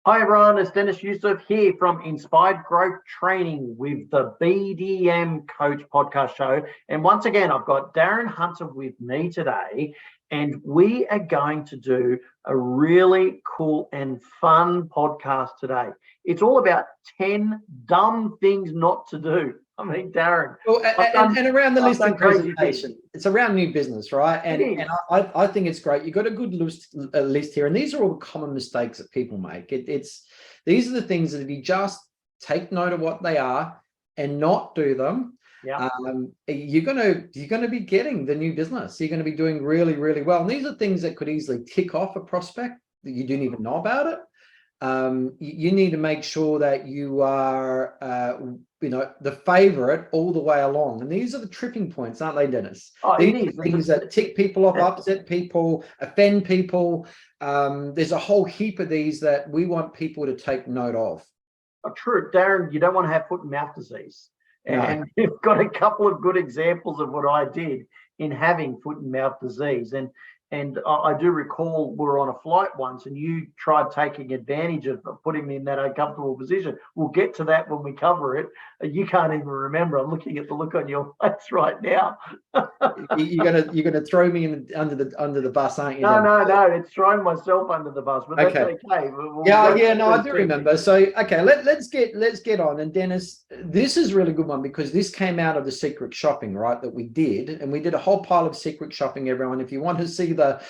Hi everyone, it's Deniz here from Inspired Growth Training with the BDM Coach podcast show. And once again, I've got Darren Hunter with me today, and we are going to do a really cool and fun podcast today. It's all about 10 dumb things not to do. I mean, Darren. Well, and around the listing presentation, it's around new business, right? And I think it's great. You've got a good list here, and these are all the common mistakes that people make. These are the things that if you just take note of what they are and not do them, you're gonna be getting the new business. You're going to be doing really, really well. And these are things that could easily tick off a prospect that you didn't even know about it. You need to make sure that you are, the favorite all the way along. And these are the tripping points, aren't they, Deniz? These are things that tick people off, upset people, offend people. There's a whole heap of these that we want people to take note of. True, Darren, you don't want to have foot and mouth disease. And you've got a couple of good examples of what I did in having foot and mouth disease. And I do recall we were on a flight once and you tried taking advantage of putting me in that uncomfortable position. We'll get to that when we cover it. You can't even remember. I'm looking at the look on your face right now. You're gonna throw me under the bus, aren't you? No. It's throwing myself under the bus, but that's okay. I do remember. So let's get on. And Deniz, this is a really good one because this came out of the secret shopping, right? That we did, and we did a whole pile of secret shopping. Everyone, if you want to see the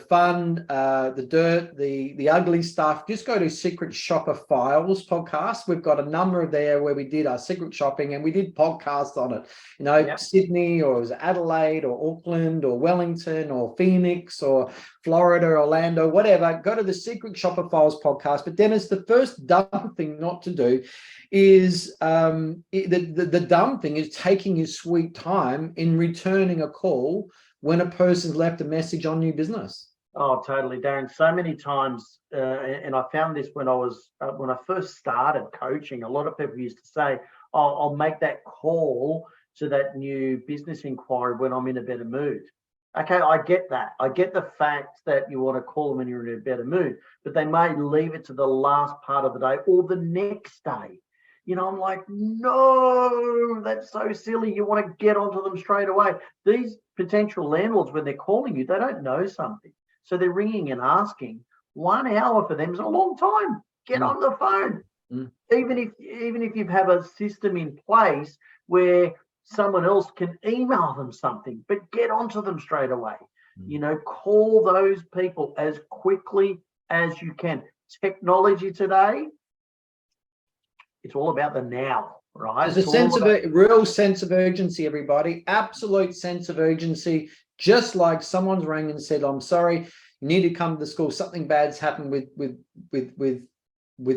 fun, the dirt, the ugly stuff, just go to Secret Shopper Files podcast. We've got a number of there where we did our secret shopping and we did podcasts on it. Sydney, or it was Adelaide or Auckland or Wellington or Phoenix or Florida, Orlando, whatever. Go to the Secret Shopper Files podcast. But Deniz, the first dumb thing not to do is the dumb thing is taking your sweet time in returning a call when a person's left a message on new business. Oh, totally, Darren. So many times, and I found this when I first started coaching, a lot of people used to say, I'll make that call to that new business inquiry when I'm in a better mood. Okay, I get that. I get the fact that you want to call them when you're in a better mood, but they may leave it to the last part of the day or the next day. I'm like, no, that's so silly. You want to get onto them straight away. These potential landlords, when they're calling you, they don't know something. So they're ringing and asking. 1 hour for them is a long time. Get on the phone. Even if you have a system in place where someone else can email them something, but get onto them straight away. Call those people as quickly as you can. Technology today, it's all about the now, right? There's a real sense of urgency, everybody. Absolute sense of urgency. Just like someone's rang and said, "I'm sorry, you need to come to the school. Something bad's happened with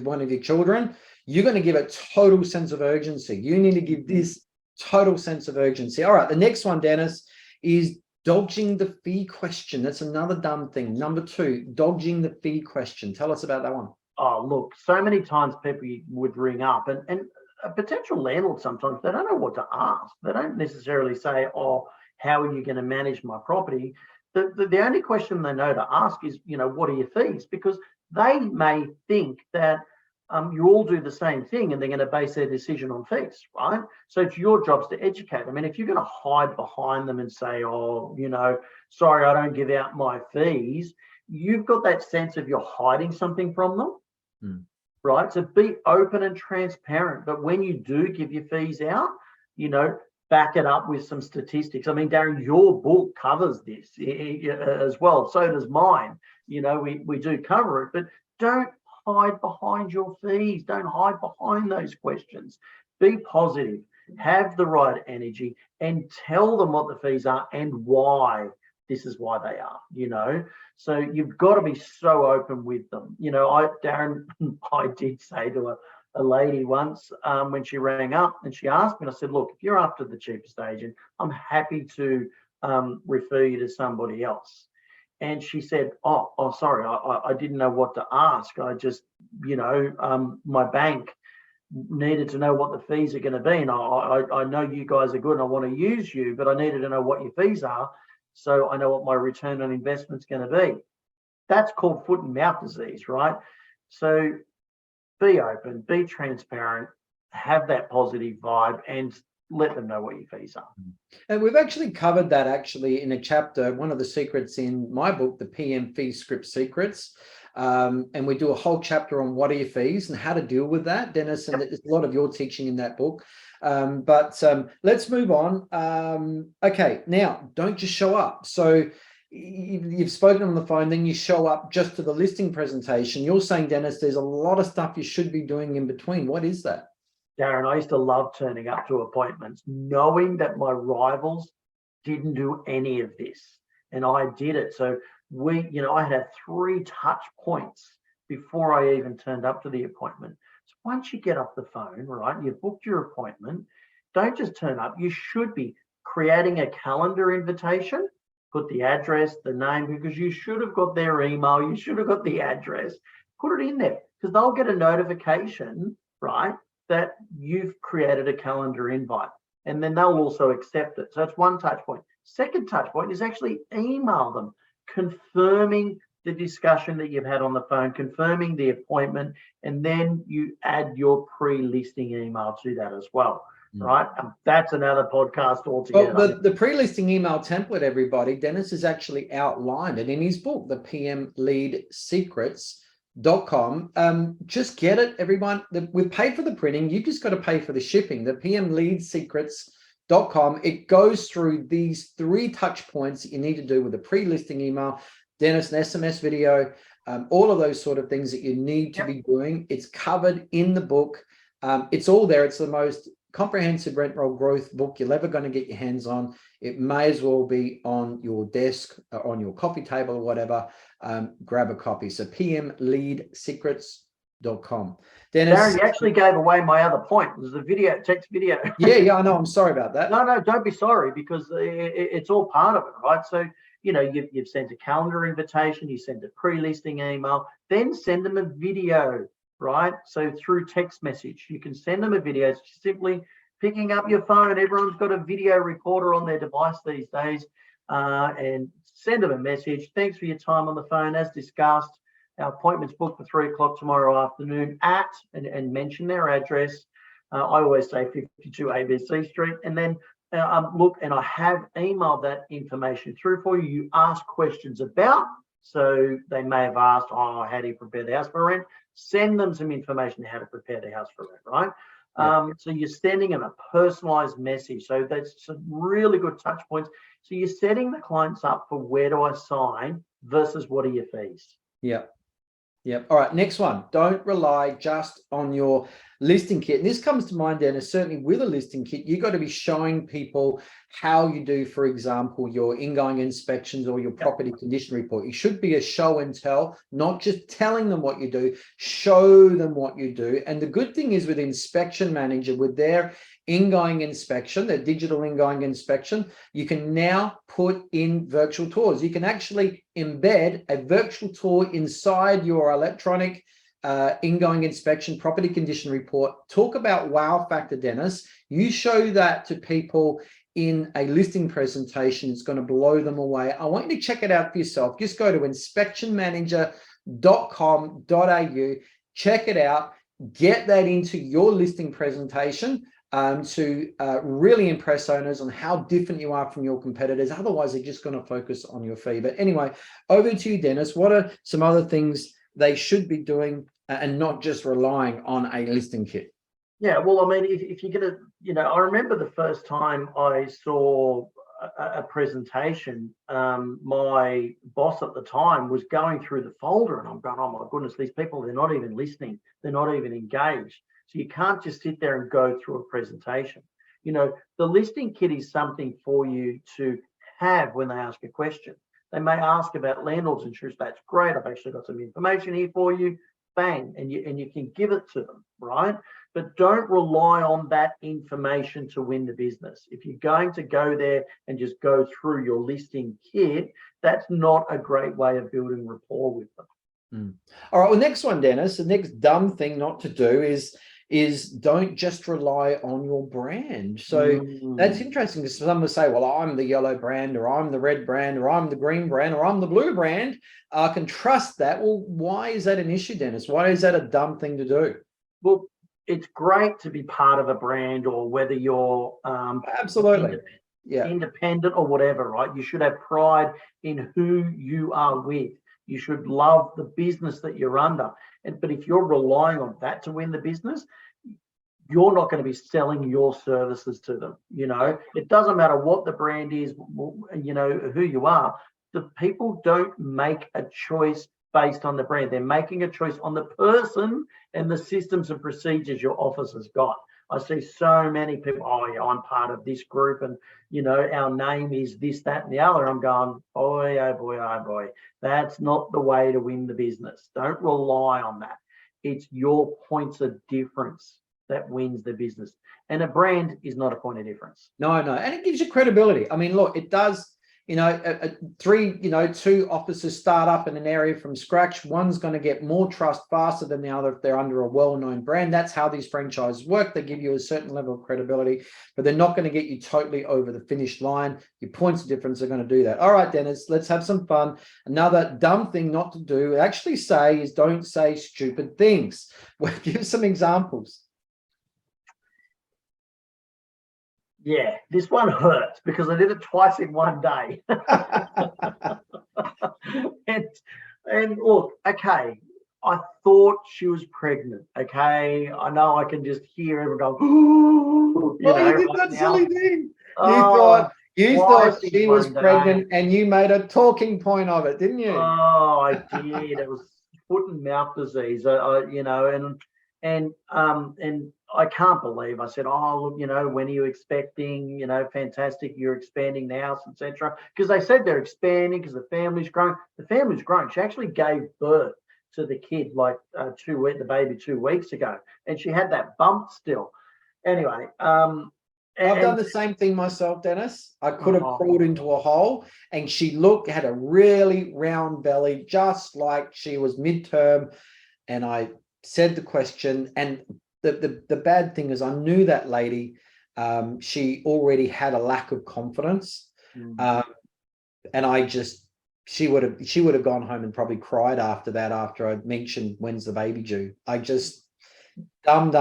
one of your children." You're going to give a total sense of urgency. You need to give this total sense of urgency. All right, the next one, Deniz, is dodging the fee question. That's another dumb thing. Number 2, dodging the fee question. Tell us about that one. Oh, look, so many times people would ring up and a potential landlord, sometimes they don't know what to ask. They don't necessarily say, "Oh, how are you going to manage my property?" The only question they know to ask is, what are your fees? Because they may think that you all do the same thing and they're going to base their decision on fees, right? So it's your job to educate them. And if you're going to hide behind them and say, "Oh, sorry, I don't give out my fees," you've got that sense of you're hiding something from them. Right? So be open and transparent. But when you do give your fees out, back it up with some statistics. I mean, Darren, your book covers this as well. So does mine. We do cover it, but don't hide behind your fees. Don't hide behind those questions. Be positive, have the right energy, and tell them what the fees are and why. This is why they are, So you've got to be so open with them. Darren, I did say to a lady once when she rang up and she asked me, and I said, "Look, if you're after the cheapest agent, I'm happy to refer you to somebody else." And she said, oh, sorry, I didn't know what to ask. I just, my bank needed to know what the fees are going to be. And I know you guys are good and I want to use you, but I needed to know what your fees are so I know what my return on investment is going to be. That's called foot and mouth disease, right? So be open, be transparent, have that positive vibe, and let them know what your fees are. And we've actually covered that actually in a chapter, one of the secrets in my book, the PM Fee Script Secrets. And we do a whole chapter on what are your fees and how to deal with that, Deniz, and there's a lot of your teaching in that book. But let's move on. Okay, now don't just show up. So you've spoken on the phone, then you show up just to the listing presentation. You're saying, Deniz, there's a lot of stuff you should be doing in between. What is that? Darren, I used to love turning up to appointments, knowing that my rivals didn't do any of this, and I did it. So I had 3 touch points before I even turned up to the appointment. So once you get off the phone, right, you've booked your appointment, don't just turn up. You should be creating a calendar invitation, put the address, the name, because you should have got their email, you should have got the address, put it in there, because they'll get a notification, right, that you've created a calendar invite, and then they'll also accept it. So that's one touch point. Second touch point is actually email them, confirming the discussion that you've had on the phone, confirming the appointment, and then you add your pre-listing email to that as well, right? That's another podcast altogether. Well, the pre-listing email template, everybody, Deniz has actually outlined it in his book, the PM Lead Secrets.com. Just get it, everyone. We've paid for the printing. You just got to pay for the shipping. The PM Lead Secrets.com. It goes through these 3 touch points that you need to do with the pre-listing email, Deniz, an SMS video, all of those sort of things that you need to be doing. It's covered in the book. It's all there. It's the most comprehensive rent roll growth book you're ever going to get your hands on. It may as well be on your desk, on your coffee table or whatever. Grab a copy. So pmleadsecrets.com. Deniz, Darren, you actually gave away my other point. There's a text video. Yeah, I know. I'm sorry about that. No, don't be sorry, because it's all part of it, right? So, you've sent a calendar invitation, you send a pre-listing email, then send them a video, right? So through text message, you can send them a video. It's simply picking up your phone. Everyone's got a video recorder on their device these days, and send them a message. Thanks for your time on the phone. As discussed, our appointment's booked for 3 o'clock tomorrow afternoon and mention their address. I always say 52 ABC Street, and then look, and I have emailed that information through for you. You ask questions about, so they may have asked, how do you prepare the house for rent? Send them some information how to prepare the house for rent, right? So you're sending them a personalized message. So that's some really good touch points. So you're setting the clients up for where do I sign versus what are your fees. Yep. All right, next one. Don't rely just on your listing kit. And this comes to mind, Deniz, certainly with a listing kit, you've got to be showing people how you do, for example, your ingoing inspections or your property condition report. You should be a show and tell, not just telling them what you do, show them what you do. And the good thing is with Inspection Manager, with their ingoing inspection, their digital ingoing inspection, you can now put in virtual tours. You can actually embed a virtual tour inside your electronic ingoing inspection, property condition report. Talk about wow factor, Deniz. You show that to people in a listing presentation, it's going to blow them away. I want you to check it out for yourself. Just go to inspectionmanager.com.au, check it out, get that into your listing presentation to really impress owners on how different you are from your competitors. Otherwise, they're just going to focus on your fee. But anyway, over to you, Deniz. What are some other things they should be doing and not just relying on a listing kit? Yeah, well, I mean, if you're going to, I remember the first time I saw a presentation, my boss at the time was going through the folder and I'm going, oh my goodness, these people, they're not even listening. They're not even engaged. So you can't just sit there and go through a presentation. The listing kit is something for you to have when they ask a question. They may ask about landlord's insurance. That's great. I've actually got some information here for you. Bang, and you can give it to them, right? But don't rely on that information to win the business. If you're going to go there and just go through your listing kit, that's not a great way of building rapport with them. All right, well, next one, Deniz, the next dumb thing not to do is is don't just rely on your brand. So that's interesting, because some will say, well, I'm the yellow brand, or I'm the red brand, or I'm the green brand, or I'm the blue brand. I can trust that. Well, why is that an issue, Dennis? Why is that a dumb thing to do? Well, it's great to be part of a brand, or whether you're absolutely independent or whatever, right? You should have pride in who you are with. You should love the business that you're under. But if you're relying on that to win the business, you're not going to be selling your services to them. It doesn't matter what the brand is, who you are. The people don't make a choice based on the brand. They're making a choice on the person and the systems and procedures your office has got. I see so many people, oh yeah, I'm part of this group, and our name is this, that, and the other. I'm going, boy, oh boy, oh boy. That's not the way to win the business. Don't rely on that. It's your points of difference that wins the business. And a brand is not a point of difference. No. And it gives you credibility. I mean, look, it does. Two offices start up in an area from scratch. One's going to get more trust faster than the other if they're under a well-known brand. That's how these franchises work. They give you a certain level of credibility, but they're not going to get you totally over the finish line. Your points of difference are going to do that. All right, Dennis, let's have some fun. Another dumb thing not to do, actually say, is don't say stupid things. Well, give some examples. Yeah, this one hurts because I did it twice in one day. and look, okay, I thought she was pregnant. Okay, I know I can just hear everyone go, you did that silly thing. You thought she was pregnant, and you made a talking point of it, didn't you? Oh, I did. It was foot and mouth disease. And I can't believe I said, oh, look, when are you expecting? Fantastic, you're expanding the house, etc. Because they said they're expanding because the family's grown. The family's grown. She actually gave birth to the kid the baby 2 weeks ago, and she had that bump still. Anyway, I've done the same thing myself, Dennis. I could have crawled into a hole, and she had a really round belly, just like she was midterm, and I said the question, and the bad thing is I knew that lady, she already had a lack of confidence, and she would have gone home and probably cried after that, after I mentioned when's the baby due. I just dumb.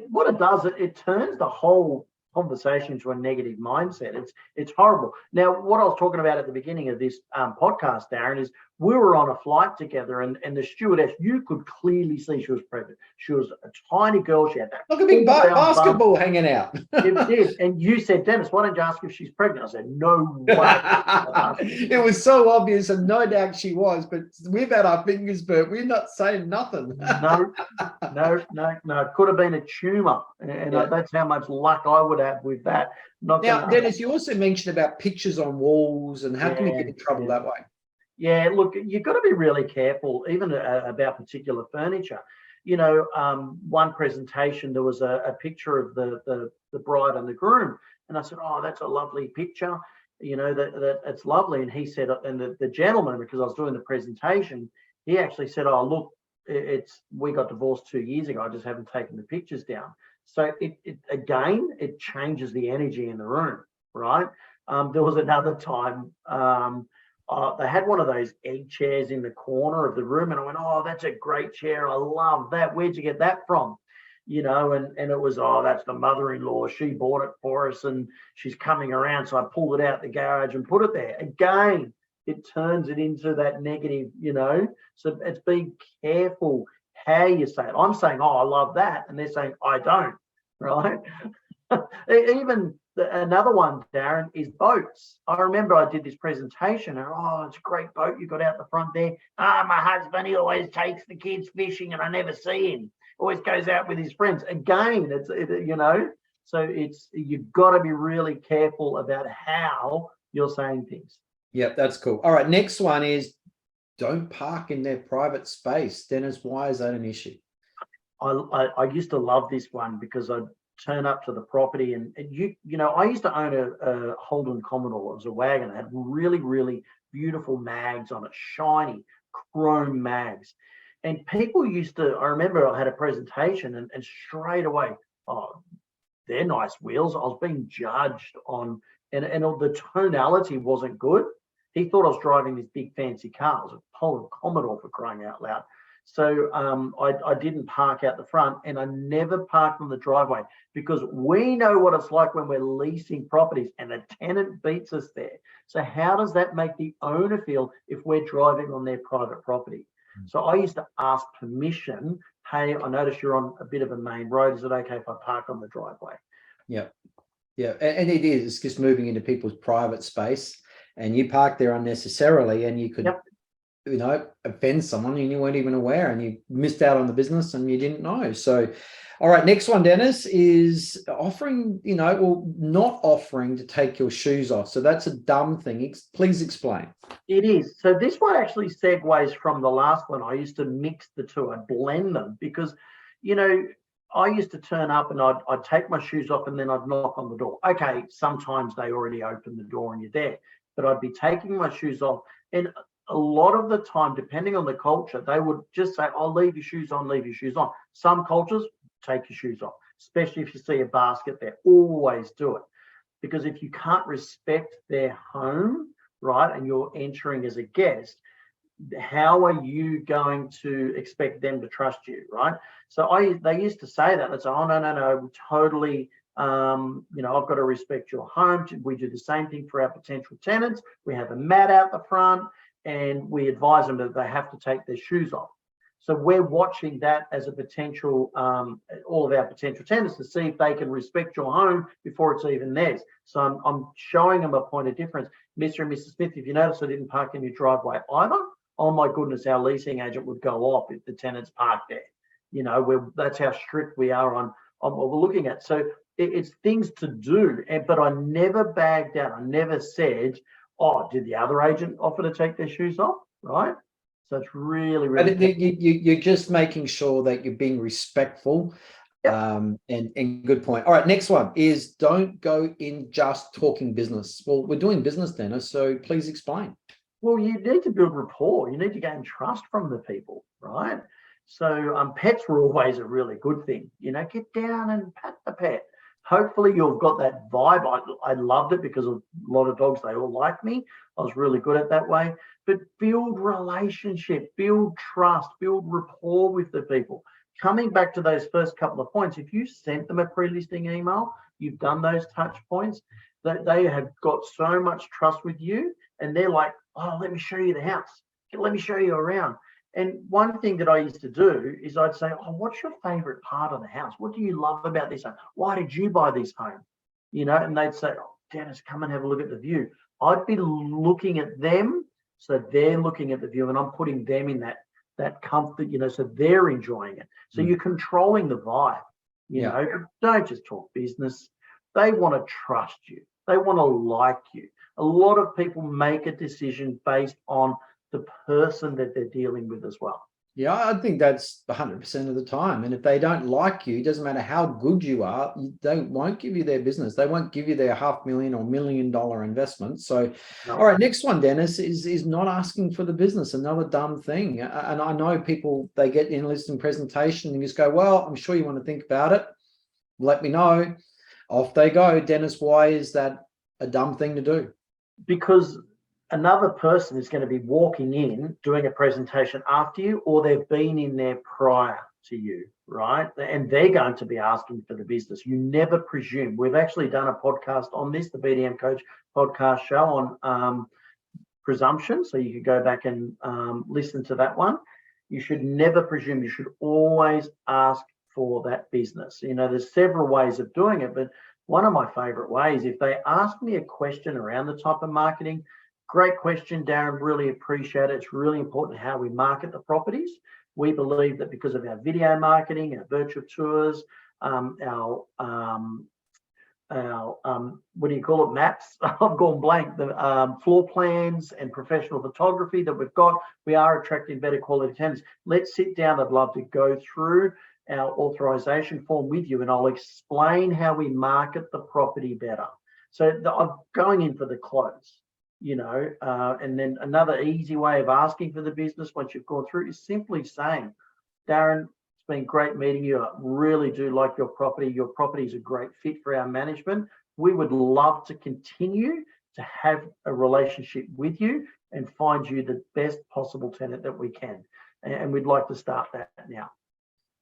What it does, it turns the whole conversation into a negative mindset. It's horrible. Now, what I was talking about at the beginning of this podcast, Darren, is we were on a flight together, and the stewardess, you could clearly see she was pregnant. She was a tiny girl. She had that like a big basketball hanging out. It did. And you said, Dennis, why don't you ask if she's pregnant? I said, no way. It was so obvious, and no doubt she was, but we've had our fingers burnt. We're not saying nothing. No. It could have been a tumor, and that's how much luck I would have with that. Now, Dennis, you also mentioned about pictures on walls, and how can you get in trouble that way? Yeah, look, you've got to be really careful, even about particular furniture. One presentation, there was a picture of the bride and the groom, and I said, oh, that's a lovely picture, that it's lovely. And he said, and the gentleman, because I was doing the presentation, he actually said, oh, look, we got divorced 2 years ago. I just haven't taken the pictures down. So it changes the energy in the room, right? There was another time, they had one of those egg chairs in the corner of the room, and I went, oh, that's a great chair. I love that. Where'd you get that from? And it was, oh, that's the mother-in-law. She bought it for us, and she's coming around. So I pulled it out the garage and put it there. Again, it turns it into that negative, So it's being careful how you say it. I'm saying, oh, I love that. And they're saying, I don't, right? Even another one, Darren, is boats. I remember I did this presentation, and oh, it's a great boat you got out the front there. My husband, he always takes the kids fishing, and I never see him. Always goes out with his friends. Again, so you've got to be really careful about how you're saying things. Yep, that's cool. All right, next one is don't park in their private space. Dennis, why is that an issue? I used to love this one because I'd turn up to the property, and I used to own a Holden Commodore. It was a wagon. It had really, really beautiful mags on it, shiny chrome mags. And people used to, I remember I had a presentation and straight away, oh, they're nice wheels. I was being judged on, and the tonality wasn't good. He thought I was driving this big fancy car. It was a Poland Commodore, for crying out loud. So I didn't park out the front, and I never parked on the driveway, because we know what it's like when we're leasing properties and the tenant beats us there. So how does that make the owner feel if we're driving on their private property? So I used to ask permission. Hey, I notice you're on a bit of a main road. Is it okay if I park on the driveway? Yeah. Yeah. And it is, it's just moving into people's private space, and you park there unnecessarily, and you could, you know, offend someone and you weren't even aware, and you missed out on the business and you didn't know. So, all right, next one, Deniz, is offering, you know, well, not offering to take your shoes off. So that's a dumb thing. Please explain. It is. So this one actually segues from the last one. I used to mix the two. I'd blend them because, you know, I used to turn up and I'd take my shoes off and then I'd knock on the door. Okay, sometimes they already open the door and you're there, but I'd be taking my shoes off, and a lot of the time, depending on the culture, they would just say, "Oh, leave your shoes on, leave your shoes on." Some cultures, take your shoes off, especially if you see a basket there. Always do it, because if you can't respect their home, right, and you're entering as a guest, how are you going to expect them to trust you, right? So they used to say that. They'd say, "Oh, no, we totally, you know, I've got to respect your home." We do the same thing for our potential tenants. We have a mat out the front, and we advise them that they have to take their shoes off. So we're watching that as a potential, all of our potential tenants, to see if they can respect your home before it's even theirs. So I'm showing them a point of difference. Mr. and Mrs. Smith, if you notice, I didn't park in your driveway either. Oh my goodness, our leasing agent would go off if the tenants parked there. You know, that's how strict we are on what we're looking at. So it's things to do, but I never bagged out. I never said, "Oh, did the other agent offer to take their shoes off?" Right? So it's really, really. You're just making sure that you're being respectful. And good point. All right, next one is don't go in just talking business. Well, we're doing business, Deniz, so please explain. Well, you need to build rapport. You need to gain trust from the people, right? So pets were always a really good thing. You know, get down and pat the pet. Hopefully you've got that vibe. I loved it because a lot of dogs, they all like me. I was really good at that way. But build relationship, build trust, build rapport with the people. Coming back to those first couple of points, if you sent them a pre-listing email, you've done those touch points, that they have got so much trust with you, and they're like, "Oh, let me show you the house. Let me show you around." And one thing that I used to do is I'd say, "Oh, what's your favorite part of the house? What do you love about this home? Why did you buy this home?" You know, and they'd say, "Oh, Deniz, come and have a look at the view." I'd be looking at them, so they're looking at the view, and I'm putting them in that comfort, you know, so they're enjoying it. So you're controlling the vibe, you know. Don't just talk business. They want to trust you. They want to like you. A lot of people make a decision based on the person that they're dealing with as well. Yeah, I think that's 100% of the time. And if they don't like you, it doesn't matter how good you are, they won't give you their business. They won't give you their $500,000 or $1 million investment. So, all right, next one, Deniz, is not asking for the business. Another dumb thing. And I know people, they get in a listing presentation and just go, "Well, I'm sure you want to think about it. Let me know." Off they go. Deniz, why is that a dumb thing to do? Because another person is going to be walking in, doing a presentation after you, or they've been in there prior to you, right? And they're going to be asking for the business. You never presume. We've actually done a podcast on this, the BDM Coach podcast show on presumption. So you could go back and listen to that one. You should never presume. You should always ask for that business. You know, there's several ways of doing it, but one of my favorite ways, if they ask me a question around the type of marketing, great question, Darren, really appreciate it. It's really important how we market the properties. We believe that because of our video marketing, our virtual tours, our what do you call it, maps? I've gone blank. The floor plans and professional photography that we've got, we are attracting better quality tenants. Let's sit down. I'd love to go through our authorization form with you, and I'll explain how we market the property better. So I'm going in for the close. And then another easy way of asking for the business once you've gone through is simply saying, Darren, it's been great meeting you. I really do like your property. Your property is a great fit for our management. We would love to continue to have a relationship with you and find you the best possible tenant that we can. And we'd like to start that now.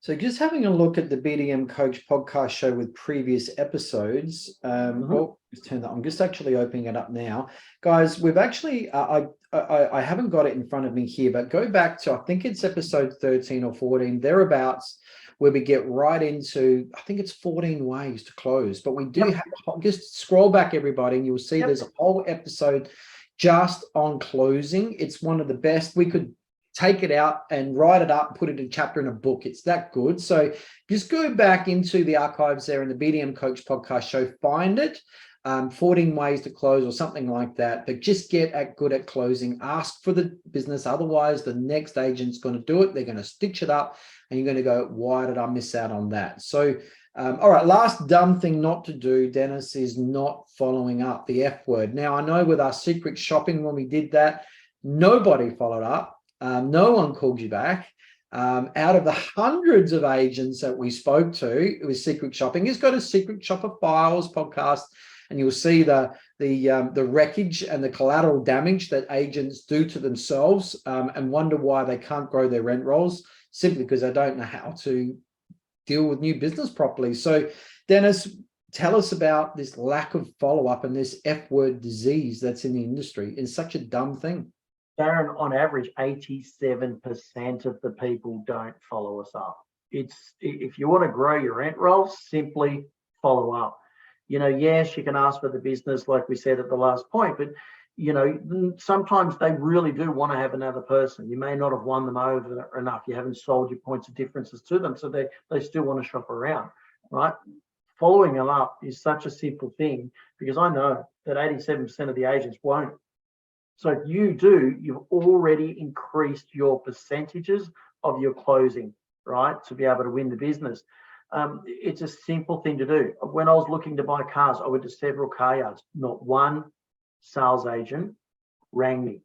So just having a look at the BDM Coach podcast show with previous episodes. Well, just turn that. I'm just actually opening it up now, guys. We've actually, I haven't got it in front of me here, but go back to, I think it's episode 13 or 14, thereabouts, where we get right into, I think it's 14 ways to close. But we do have, just scroll back, everybody, and you'll see there's a whole episode just on closing. It's one of the best. We could take it out and write it up, put it in a chapter in a book. It's that good. So just go back into the archives there in the BDM Coach podcast show, find it, 14 ways to close or something like that. But just get good at closing. Ask for the business. Otherwise, the next agent's going to do it. They're going to stitch it up and you're going to go, why did I miss out on that? So, all right, last dumb thing not to do, Deniz, is not following up, the F word. Now, I know with our secret shopping, when we did that, nobody followed up. No one called you back. Out of the hundreds of agents that we spoke to with secret shopping, just go to Secret Shopper Files podcast, and you'll see the wreckage and the collateral damage that agents do to themselves, and wonder why they can't grow their rent rolls, simply because they don't know how to deal with new business properly. So, Deniz, tell us about this lack of follow-up and this F word disease that's in the industry. It's such a dumb thing. Darren, on average, 87% of the people don't follow us up. If you want to grow your rent rolls, simply follow up. Yes, you can ask for the business, like we said at the last point, but sometimes they really do want to have another person. You may not have won them over enough. You haven't sold your points of differences to them, so they still want to shop around, right? Following them up is such a simple thing, because I know that 87% of the agents won't. So if you do, you've already increased your percentages of your closing, right, to be able to win the business. It's a simple thing to do. When I was looking to buy cars, I went to several car yards. Not one sales agent rang me.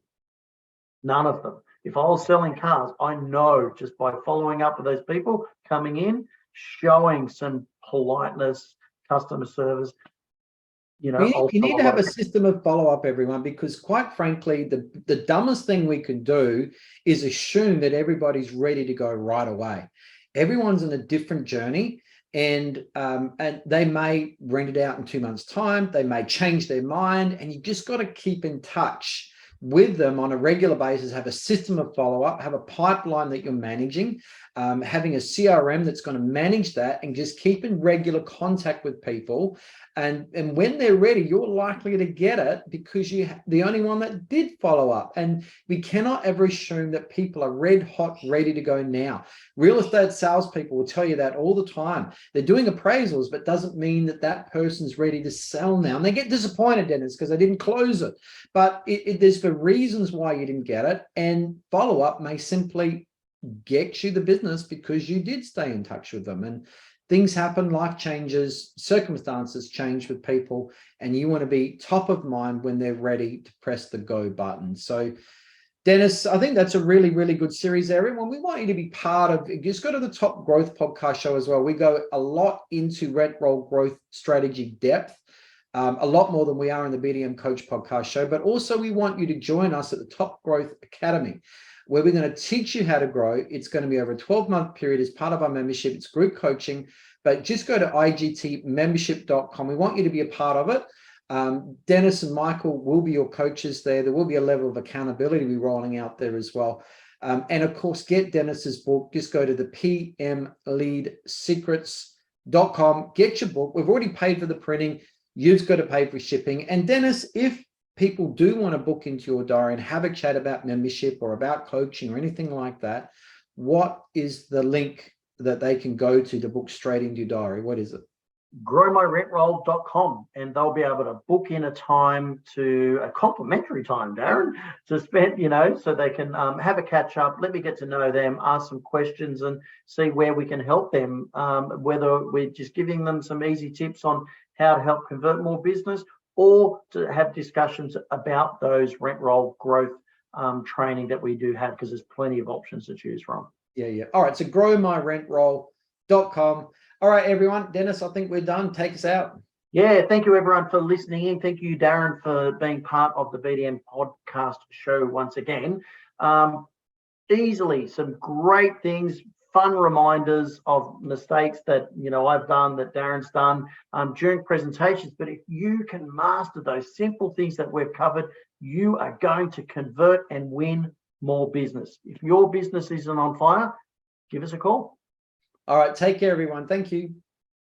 None of them. If I was selling cars, I know just by following up with those people coming in, showing some politeness, customer service, you need to have a system of follow-up, everyone, because quite frankly, the dumbest thing we can do is assume that everybody's ready to go right away. Everyone's in a different journey, and they may rent it out in 2 months' time. They may change their mind, and you just got to keep in touch with them on a regular basis, have a system of follow-up, have a pipeline that you're managing, having a CRM that's going to manage that, and just keep in regular contact with people. And when they're ready, you're likely to get it because you're the only one that did follow up. And we cannot ever assume that people are red hot, ready to go now. Real estate salespeople will tell you that all the time. They're doing appraisals, but doesn't mean that that person's ready to sell now. And they get disappointed, Deniz, because they didn't close it. But there's for reasons why you didn't get it. And follow up may simply get you the business because you did stay in touch with them. And things happen, life changes, circumstances change with people, and you want to be top of mind when they're ready to press the go button. So, Deniz, I think that's a really, really good series, everyone. We want you to be part of it. Just go to the Top Growth podcast show as well. We go a lot into rent roll growth strategy depth, a lot more than we are in the BDM Coach podcast show. But also we want you to join us at the Top Growth Academy, where we're going to teach you how to grow. It's going to be over a 12-month period as part of our membership. It's group coaching, but just go to igtmembership.com. We want you to be a part of it. Deniz and Michael will be your coaches there. There will be a level of accountability we're rolling out there as well. And of course, get Deniz's book. Just go to the pmleadsecrets.com. Get your book. We've already paid for the printing. You've got to pay for shipping. And Deniz, if people do want to book into your diary and have a chat about membership or about coaching or anything like that, what is the link that they can go to book straight into your diary? What is it? growmyrentroll.com, and they'll be able to book in a complimentary time, Darren, to spend, so they can have a catch up, let me get to know them, ask some questions and see where we can help them, whether we're just giving them some easy tips on how to help convert more business, or to have discussions about those rent roll growth training that we do have, because there's plenty of options to choose from. Yeah. All right. So growmyrentroll.com. All right, everyone. Deniz, I think we're done. Take us out. Yeah, thank you everyone for listening in. Thank you, Darren, for being part of the BDM podcast show once again. Easily some great things, fun reminders of mistakes that I've done, that Darren's done during presentations. But if you can master those simple things that we've covered, you are going to convert and win more business. If your business isn't on fire, give us a call. All right, take care, everyone. Thank you.